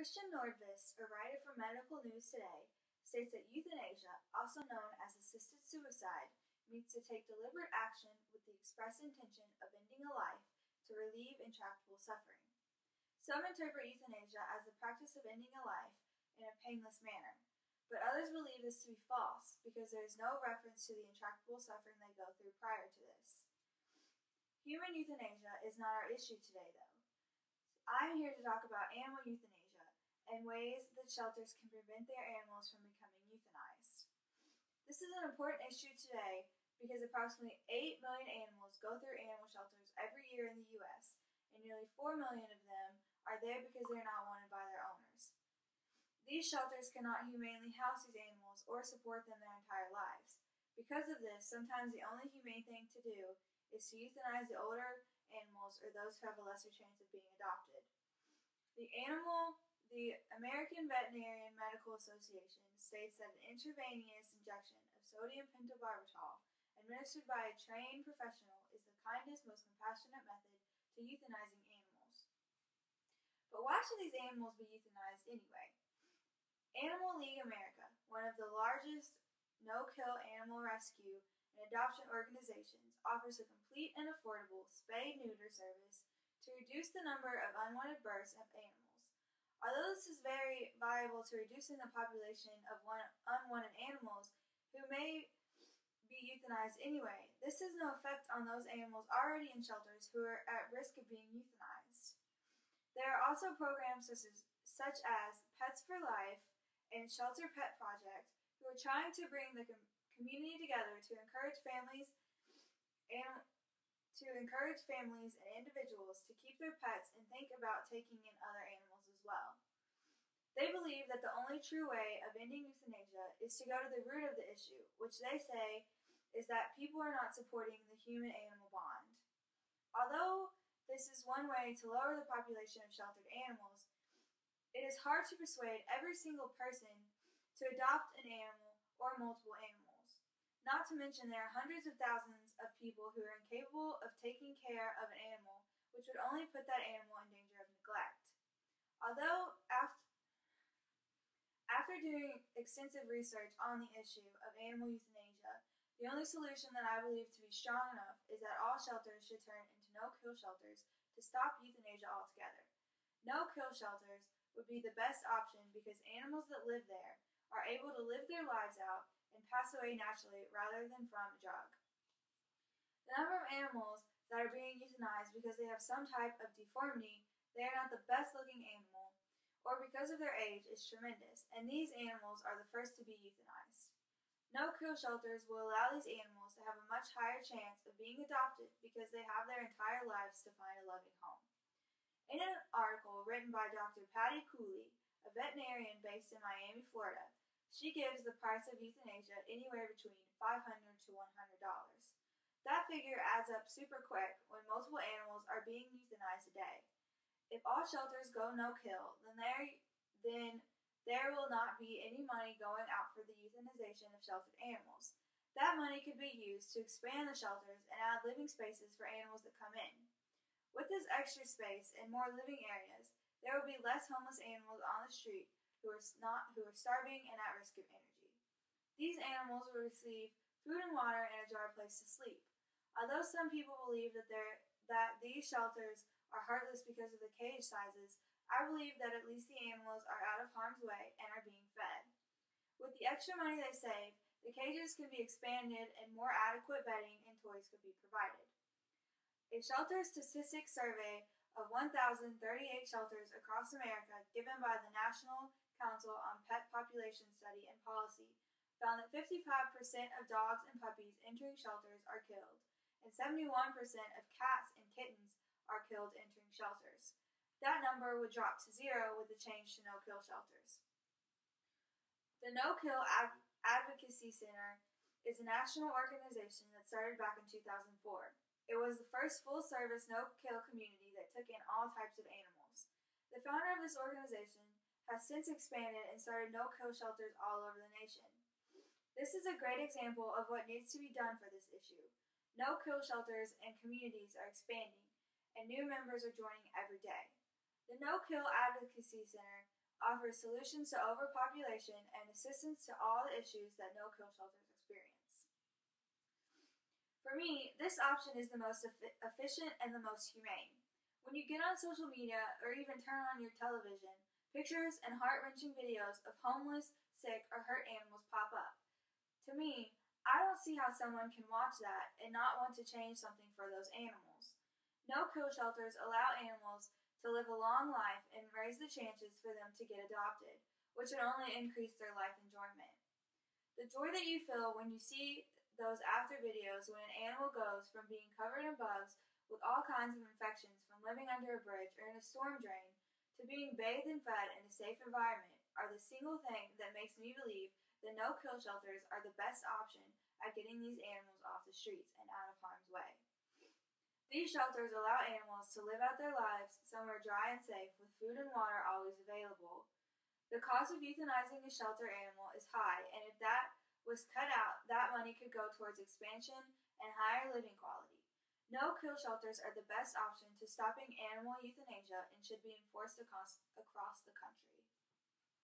Christian Nordqvist, a writer for Medical News Today, states that euthanasia, also known as assisted suicide, means to take deliberate action with the express intention of ending a life to relieve intractable suffering. Some interpret euthanasia as the practice of ending a life in a painless manner, but others believe this to be false because there is no reference to the intractable suffering they go through prior to this. Human euthanasia is not our issue today, though. I'm here to talk about animal euthanasia and ways that shelters can prevent their animals from becoming euthanized. This is an important issue today because approximately 8 million animals go through animal shelters every year in the U.S., and nearly 4 million of them are there because they're not wanted by their owners. These shelters cannot humanely house these animals or support them their entire lives. Because of this, sometimes the only humane thing to do is to euthanize the older animals or those who have a lesser chance of being adopted. The American Veterinary Medical Association states that an intravenous injection of sodium pentobarbital administered by a trained professional is the kindest, most compassionate method to euthanizing animals. But why should these animals be euthanized anyway? Animal League America, one of the largest no-kill animal rescue and adoption organizations, offers a complete and affordable spay-neuter service to reduce the number of unwanted births of animals. Although this is very viable to reducing the population of unwanted animals who may be euthanized anyway, this has no effect on those animals already in shelters who are at risk of being euthanized. There are also programs such as Pets for Life and Shelter Pet Project who are trying to bring the community together to encourage families and individuals to keep their pets and think about taking in other animals as well. They believe that the only true way of ending euthanasia is to go to the root of the issue, which they say is that people are not supporting the human-animal bond. Although this is one way to lower the population of sheltered animals, it is hard to persuade every single person to adopt an animal or multiple animals. Not to mention there are hundreds of thousands of people who are incapable of taking care of an animal, which would only put that animal in danger of neglect. Although after doing extensive research on the issue of animal euthanasia, the only solution that I believe to be strong enough is that all shelters should turn into no-kill shelters to stop euthanasia altogether. No-kill shelters would be the best option because animals that live there are able to live their lives out and pass away naturally rather than from a drug. The number of animals that are being euthanized because they have some type of deformity, they are not the best looking animal, or because of their age is tremendous, and these animals are the first to be euthanized. No-kill shelters will allow these animals to have a much higher chance of being adopted because they have their entire lives to find a loving home. In an article written by Dr. Patty Cooley, a veterinarian based in Miami, Florida, she gives the price of euthanasia anywhere between $500 to $100. That figure adds up super quick when multiple animals are being euthanized a day. If all shelters go no-kill, then there will not be any money going out for the euthanization of sheltered animals. That money could be used to expand the shelters and add living spaces for animals that come in. With this extra space and more living areas, there will be less homeless animals on the street who are starving and at risk of energy. These animals will receive food and water and a dry place to sleep. Although some people believe that these shelters are heartless because of the cage sizes, I believe that at least the animals are out of harm's way and are being fed. With the extra money they save, the cages can be expanded and more adequate bedding and toys could be provided. A shelter statistics survey of 1,038 shelters across America given by the National Council on Pet Population Study and Policy found that 55% of dogs and puppies entering shelters are killed, and 71% of cats and kittens are killed entering shelters. That number would drop to 0 with the change to no-kill shelters. The No-Kill Advocacy Center is a national organization that started back in 2004. It was the first full-service no-kill community that took in all types of animals. The founder of this organization has since expanded and started no-kill shelters all over the nation. This is a great example of what needs to be done for this issue. No-kill shelters and communities are expanding, and new members are joining every day. The No-Kill Advocacy Center offers solutions to overpopulation and assistance to all the issues that no-kill shelters experience. For me, this option is the most efficient and the most humane. When you get on social media or even turn on your television, pictures and heart-wrenching videos of homeless, sick, or hurt animals pop up. To me, I don't see how someone can watch that and not want to change something for those animals. No-kill shelters allow animals to live a long life and raise the chances for them to get adopted, which would only increase their life enjoyment. The joy that you feel when you see those after videos when an animal goes from being covered in bugs with all kinds of infections from living under a bridge or in a storm drain to being bathed and fed in a safe environment are the single thing that makes me believe that no-kill shelters are the best option at getting these animals off the streets and out of harm's way. These shelters allow animals to live out their lives somewhere dry and safe with food and water always available. The cost of euthanizing a shelter animal is high, and if that was cut out, that money could go towards expansion and higher living quality. No-kill shelters are the best option to stopping animal euthanasia and should be enforced across the country.